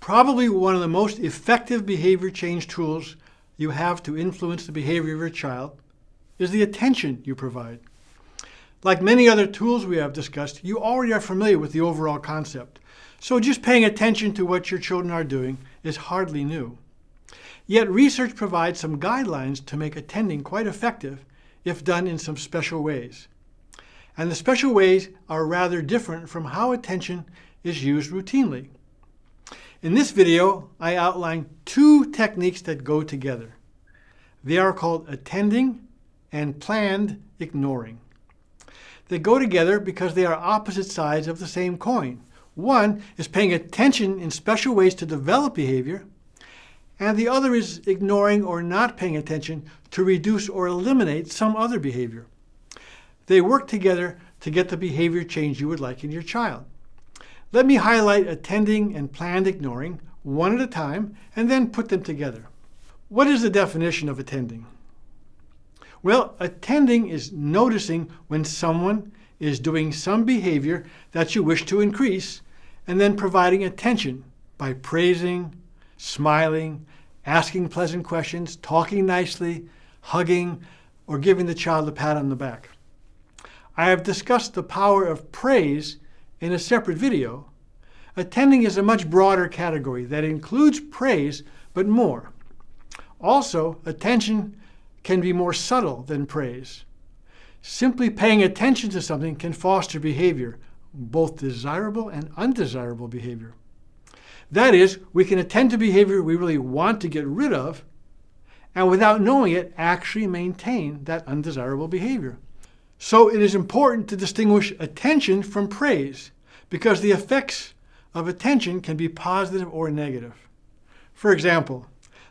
Probably one of the most effective behavior change tools you have to influence the behavior of your child is the attention you provide. Like many other tools we have discussed, you already are familiar with the overall concept. So just paying attention to what your children are doing is hardly new. Yet research provides some guidelines to make attending quite effective if done in some special ways. And the special ways are rather different from how attention is used routinely. In this video, I outline two techniques that go together. They are called attending and planned ignoring. They go together because they are opposite sides of the same coin. One is paying attention in special ways to develop behavior, and the other is ignoring or not paying attention to reduce or eliminate some other behavior. They work together to get the behavior change you would like in your child. Let me highlight attending and planned ignoring one at a time and then put them together. What is the definition of attending? Well, attending is noticing when someone is doing some behavior that you wish to increase and then providing attention by praising, smiling, asking pleasant questions, talking nicely, hugging, or giving the child a pat on the back. I have discussed the power of praise in a separate video. Attending is a much broader category that includes praise, but more. Also, attention can be more subtle than praise. Simply paying attention to something can foster behavior, both desirable and undesirable behavior. That is, we can attend to behavior we really want to get rid of, and without knowing it, actually maintain that undesirable behavior. So it is important to distinguish attention from praise, because the effects of attention can be positive or negative. For example,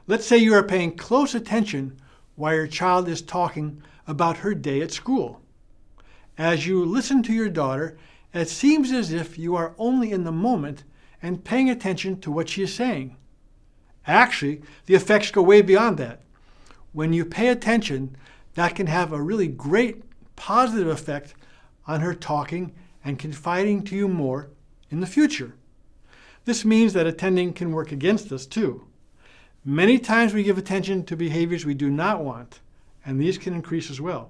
let's say you are paying close attention while your child is talking about her day at school. As you listen to your daughter, it seems as if you are only in the moment and paying attention to what she is saying. Actually, the effects go way beyond that. When you pay attention, that can have a really great positive effect on her talking and confiding to you more in the future. This means that attending can work against us too. Many times we give attention to behaviors we do not want, and these can increase as well.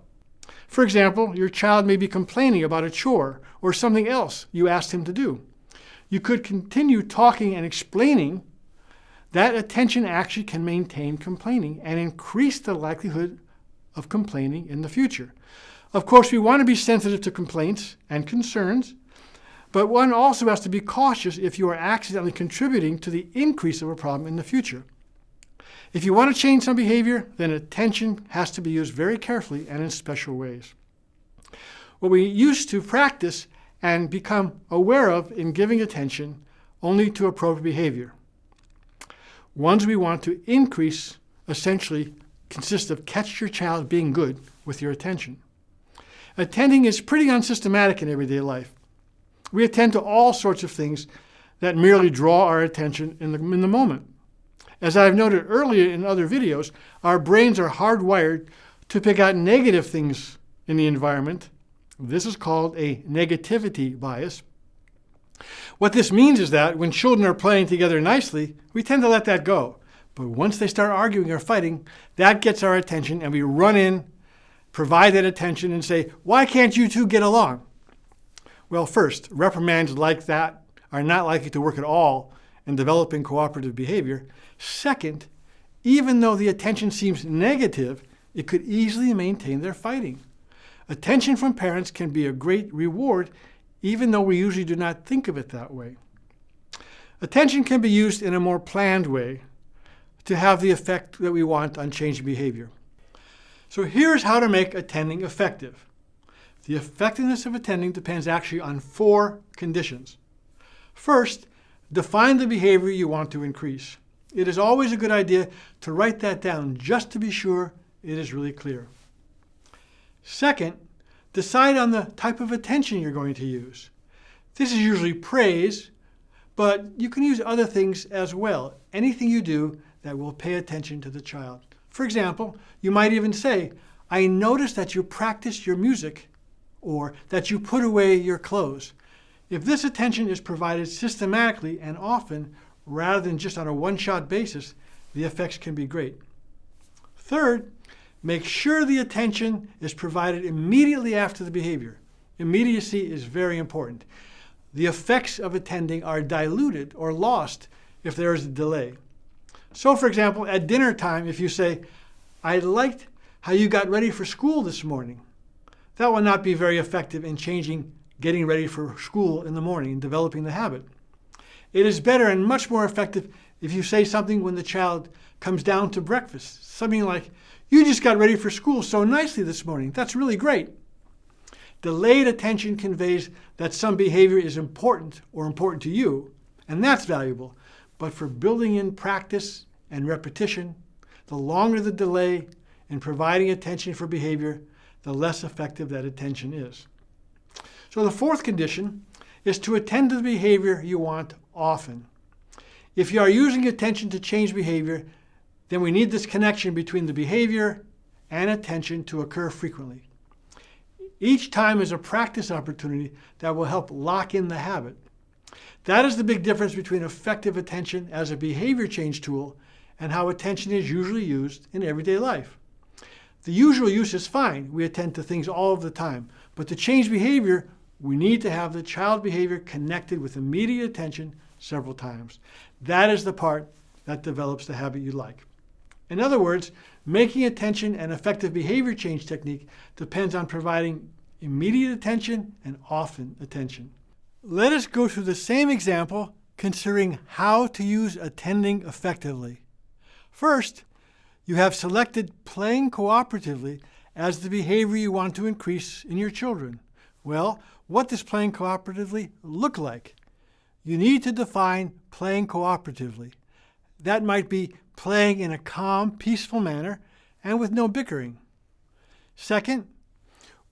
For example, your child may be complaining about a chore or something else you asked him to do. You could continue talking and explaining. That attention actually can maintain complaining and increase the likelihood of complaining in the future. Of course, we want to be sensitive to complaints and concerns, but one also has to be cautious if you are accidentally contributing to the increase of a problem in the future. If you want to change some behavior, then attention has to be used very carefully and in special ways. What we used to practice and become aware of in giving attention only to appropriate behavior. Ones we want to increase essentially consist of catch your child being good with your attention. Attending is pretty unsystematic in everyday life. We attend to all sorts of things that merely draw our attention in the moment. As I've noted earlier in other videos, our brains are hardwired to pick out negative things in the environment. This is called a negativity bias. What this means is that when children are playing together nicely, we tend to let that go. But once they start arguing or fighting, that gets our attention and we run in, provide that attention and say, "Why can't you two get along?" Well, first, reprimands like that are not likely to work at all in developing cooperative behavior. Second, even though the attention seems negative, it could easily maintain their fighting. Attention from parents can be a great reward, even though we usually do not think of it that way. Attention can be used in a more planned way to have the effect that we want on changing behavior. So here's how to make attending effective. The effectiveness of attending depends actually on 4 conditions. First, define the behavior you want to increase. It is always a good idea to write that down just to be sure it is really clear. Second, decide on the type of attention you're going to use. This is usually praise, but you can use other things as well. Anything you do that will pay attention to the child. For example, you might even say, "I noticed that you practiced your music," or that you put away your clothes. If this attention is provided systematically and often, rather than just on a one-shot basis, the effects can be great. Third, make sure the attention is provided immediately after the behavior. Immediacy is very important. The effects of attending are diluted or lost if there is a delay. So, for example, at dinner time, if you say, "I liked how you got ready for school this morning," that will not be very effective in changing getting ready for school in the morning and developing the habit. It is better and much more effective if you say something when the child comes down to breakfast. Something like, "You just got ready for school so nicely this morning. That's really great." Delayed attention conveys that some behavior is important or important to you, and that's valuable. But for building in practice and repetition, the longer the delay in providing attention for behavior, the less effective that attention is. So the fourth condition is to attend to the behavior you want often. If you are using attention to change behavior, then we need this connection between the behavior and attention to occur frequently. Each time is a practice opportunity that will help lock in the habit. That is the big difference between effective attention as a behavior change tool and how attention is usually used in everyday life. The usual use is fine. We attend to things all of the time. But to change behavior, we need to have the child behavior connected with immediate attention several times. That is the part that develops the habit you like. In other words, making attention an effective behavior change technique depends on providing immediate attention and often attention. Let us go through the same example considering how to use attending effectively. First, you have selected playing cooperatively as the behavior you want to increase in your children. Well, what does playing cooperatively look like? You need to define playing cooperatively. That might be playing in a calm, peaceful manner and with no bickering. Second,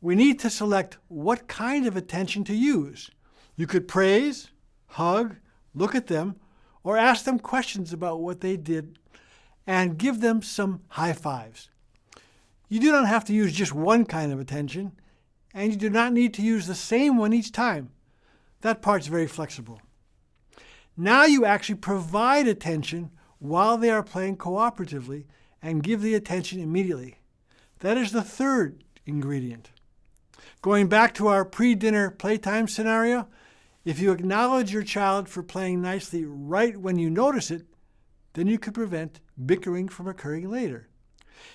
we need to select what kind of attention to use. You could praise, hug, look at them, or ask them questions about what they did and give them some high fives. You do not have to use just one kind of attention, and you do not need to use the same one each time. That part's very flexible. Now you actually provide attention while they are playing cooperatively and give the attention immediately. That is the third ingredient. Going back to our pre-dinner playtime scenario, if you acknowledge your child for playing nicely right when you notice it, then you could prevent bickering from occurring later.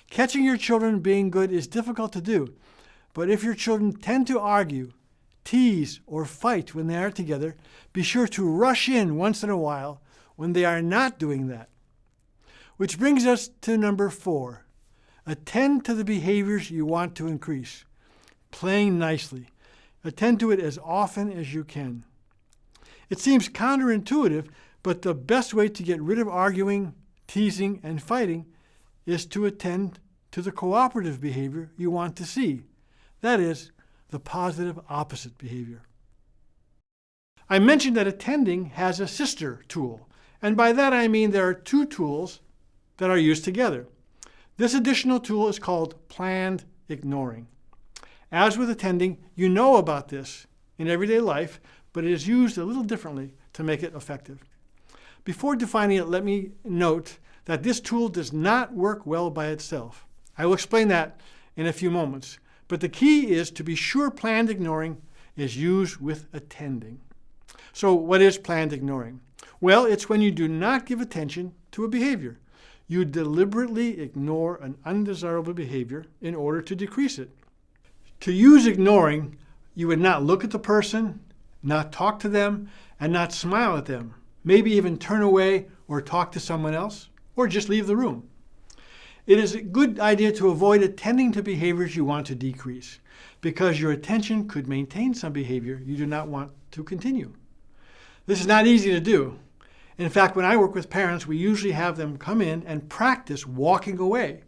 Catching your children being good is difficult to do, but if your children tend to argue, tease, or fight when they are together, be sure to rush in once in a while when they are not doing that. Which brings us to number 4. Attend to the behaviors you want to increase. Playing nicely. Attend to it as often as you can. It seems counterintuitive, but the best way to get rid of arguing, teasing, and fighting is to attend to the cooperative behavior you want to see. That is, the positive opposite behavior. I mentioned that attending has a sister tool, and by that I mean there are 2 tools that are used together. This additional tool is called planned ignoring. As with attending, you know about this in everyday life, but it is used a little differently to make it effective. Before defining it, let me note that this tool does not work well by itself. I will explain that in a few moments, but the key is to be sure planned ignoring is used with attending. So what is planned ignoring? Well, it's when you do not give attention to a behavior. You deliberately ignore an undesirable behavior in order to decrease it. To use ignoring, you would not look at the person, not talk to them, and not smile at them. Maybe even turn away or talk to someone else, or just leave the room. It is a good idea to avoid attending to behaviors you want to decrease, because your attention could maintain some behavior you do not want to continue. This is not easy to do. In fact, when I work with parents, we usually have them come in and practice walking away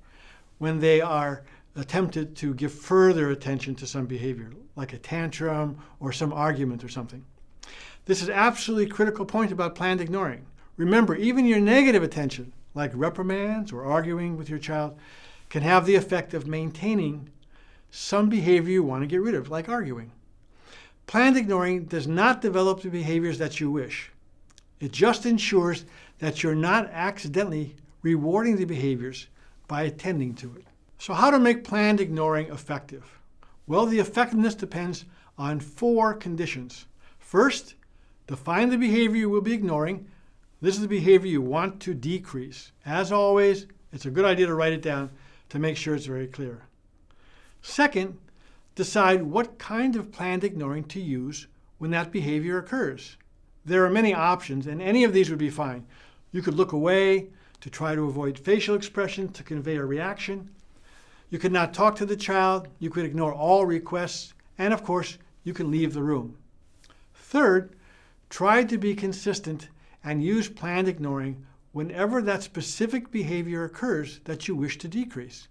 when they are attempted to give further attention to some behavior, like a tantrum or some argument or something. This is absolutely critical point about planned ignoring. Remember, even your negative attention, like reprimands or arguing with your child, can have the effect of maintaining some behavior you want to get rid of, like arguing. Planned ignoring does not develop the behaviors that you wish. It just ensures that you're not accidentally rewarding the behaviors by attending to it. So how to make planned ignoring effective? Well, the effectiveness depends on 4 conditions. First, define the behavior you will be ignoring. This is the behavior you want to decrease. As always, it's a good idea to write it down to make sure it's very clear. Second, decide what kind of planned ignoring to use when that behavior occurs. There are many options, and any of these would be fine. You could look away to try to avoid facial expression to convey a reaction. You could not talk to the child. You could ignore all requests. And of course, you can leave the room. Third, try to be consistent and use planned ignoring whenever that specific behavior occurs that you wish to decrease.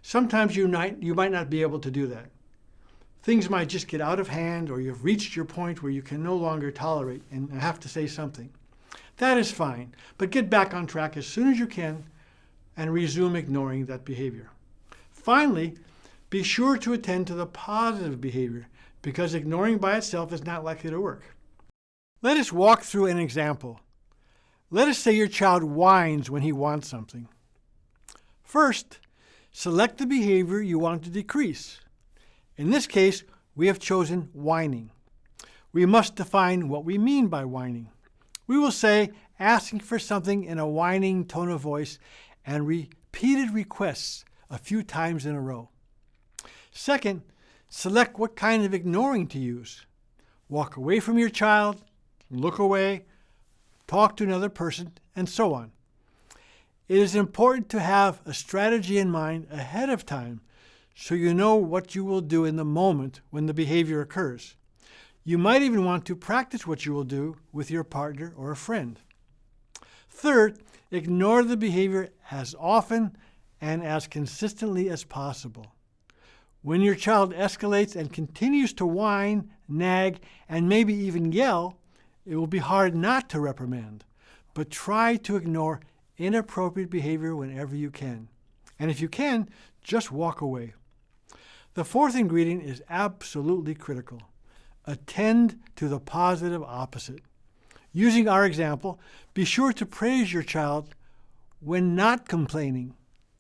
Sometimes you might not be able to do that. Things might just get out of hand, or you've reached your point where you can no longer tolerate and have to say something. That is fine, but get back on track as soon as you can and resume ignoring that behavior. Finally, be sure to attend to the positive behavior, because ignoring by itself is not likely to work. Let us walk through an example. Let us say your child whines when he wants something. First, select the behavior you want to decrease. In this case, we have chosen whining. We must define what we mean by whining. We will say asking for something in a whining tone of voice and repeated requests a few times in a row. Second, select what kind of ignoring to use. Walk away from your child, look away, talk to another person, and so on. It is important to have a strategy in mind ahead of time so you know what you will do in the moment when the behavior occurs. You might even want to practice what you will do with your partner or a friend. Third, ignore the behavior as often and as consistently as possible. When your child escalates and continues to whine, nag, and maybe even yell, it will be hard not to reprimand, but try to ignore inappropriate behavior whenever you can. And if you can, just walk away. The fourth ingredient is absolutely critical. Attend to the positive opposite. Using our example, be sure to praise your child when not complaining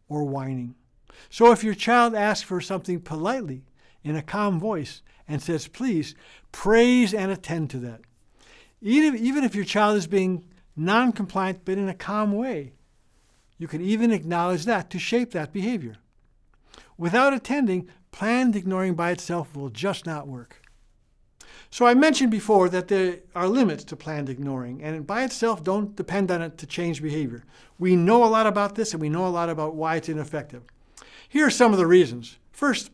or whining. So if your child asks for something politely in a calm voice and says, please, praise and attend to that. Even if your child is being non-compliant but in a calm way, you can even acknowledge that to shape that behavior. Without attending, planned ignoring by itself will just not work. So I mentioned before that there are limits to planned ignoring, and by itself don't depend on it to change behavior. We know a lot about this, and we know a lot about why it's ineffective. Here are some of the reasons. First,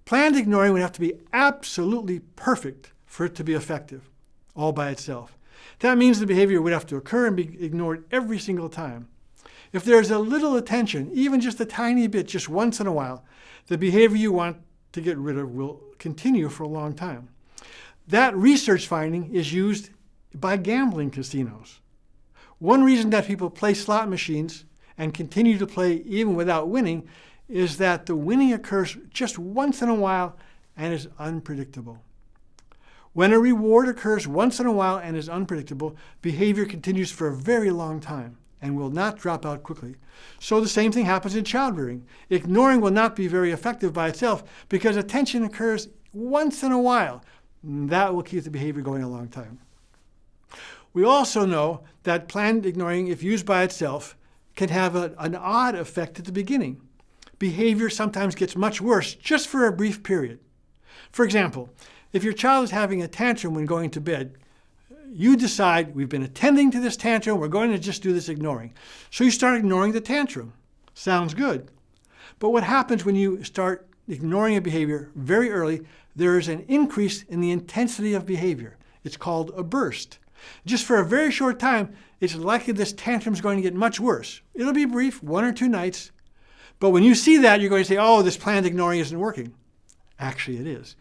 planned ignoring would have to be absolutely perfect for it to be effective, all by itself. That means the behavior would have to occur and be ignored every single time. If there's a little attention, even just a tiny bit, just once in a while, the behavior you want to get rid of will continue for a long time. That research finding is used by gambling casinos. One reason that people play slot machines and continue to play even without winning is that the winning occurs just once in a while and is unpredictable. When a reward occurs once in a while and is unpredictable, behavior continues for a very long time and will not drop out quickly. So the same thing happens in child rearing. Ignoring will not be very effective by itself because attention occurs once in a while. That will keep the behavior going a long time. We also know that planned ignoring, if used by itself, can have an odd effect at the beginning. Behavior sometimes gets much worse just for a brief period. For example, if your child is having a tantrum when going to bed, you decide, we've been attending to this tantrum, we're going to just do this ignoring. So you start ignoring the tantrum. Sounds good. But what happens when you start ignoring a behavior very early, there is an increase in the intensity of behavior. It's called a burst. Just for a very short time, it's likely this tantrum is going to get much worse. It'll be brief, 1 or 2 nights. But when you see that, you're going to say, oh, this planned ignoring isn't working. Actually, it is.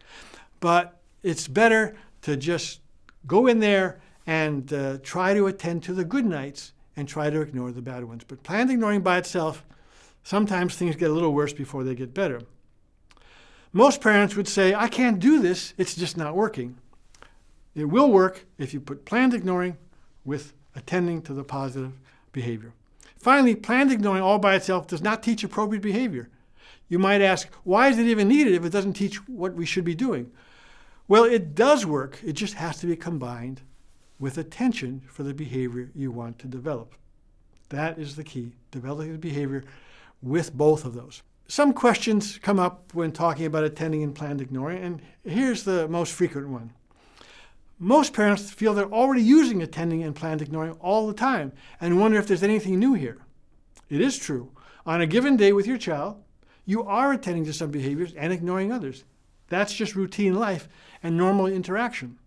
But it's better to just go in there and try to attend to the good nights and try to ignore the bad ones. But planned ignoring by itself, sometimes things get a little worse before they get better. Most parents would say, I can't do this, it's just not working. It will work if you put planned ignoring with attending to the positive behavior. Finally, planned ignoring all by itself does not teach appropriate behavior. You might ask, why is it even needed if it doesn't teach what we should be doing? Well, it does work. It just has to be combined with attention for the behavior you want to develop. That is the key, developing the behavior with both of those. Some questions come up when talking about attending and planned ignoring, and here's the most frequent one. Most parents feel they're already using attending and planned ignoring all the time and wonder if there's anything new here. It is true. On a given day with your child, you are attending to some behaviors and ignoring others. That's just routine life and normal interaction.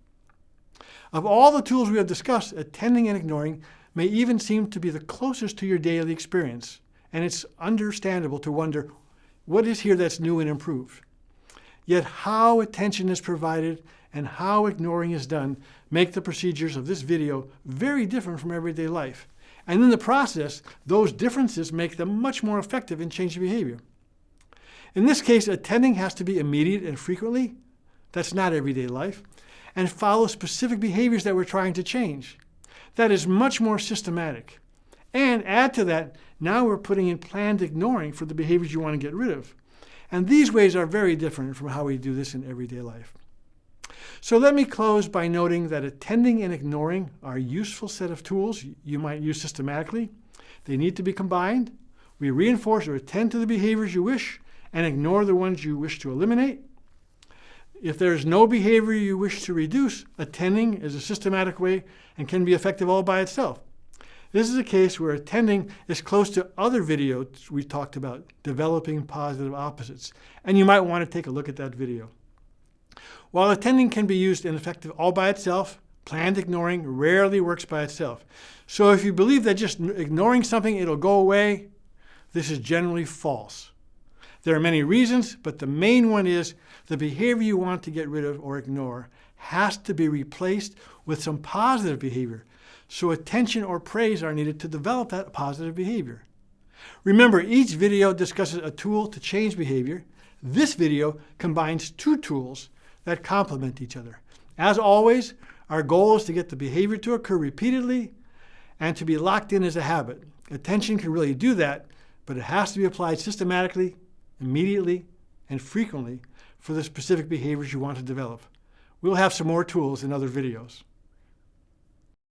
Of all the tools we have discussed, attending and ignoring may even seem to be the closest to your daily experience, and it's understandable to wonder, what is here that's new and improved? Yet how attention is provided and how ignoring is done make the procedures of this video very different from everyday life. And in the process, those differences make them much more effective in changing behavior. In this case, attending has to be immediate and frequently. That's not everyday life. And follow specific behaviors that we're trying to change. That is much more systematic. And add to that, now we're putting in planned ignoring for the behaviors you want to get rid of. And these ways are very different from how we do this in everyday life. So let me close by noting that attending and ignoring are a useful set of tools you might use systematically. They need to be combined. We reinforce or attend to the behaviors you wish and ignore the ones you wish to eliminate. If there is no behavior you wish to reduce, attending is a systematic way and can be effective all by itself. This is a case where attending is close to other videos we talked about, developing positive opposites, and you might want to take a look at that video. While attending can be used and effective all by itself, planned ignoring rarely works by itself. So if you believe that just ignoring something it'll go away, this is generally false. There are many reasons, but the main one is the behavior you want to get rid of or ignore has to be replaced with some positive behavior. So attention or praise are needed to develop that positive behavior. Remember, each video discusses a tool to change behavior. This video combines two tools that complement each other. As always, our goal is to get the behavior to occur repeatedly and to be locked in as a habit. Attention can really do that, but it has to be applied systematically, immediately, and frequently for the specific behaviors you want to develop. We'll have some more tools in other videos.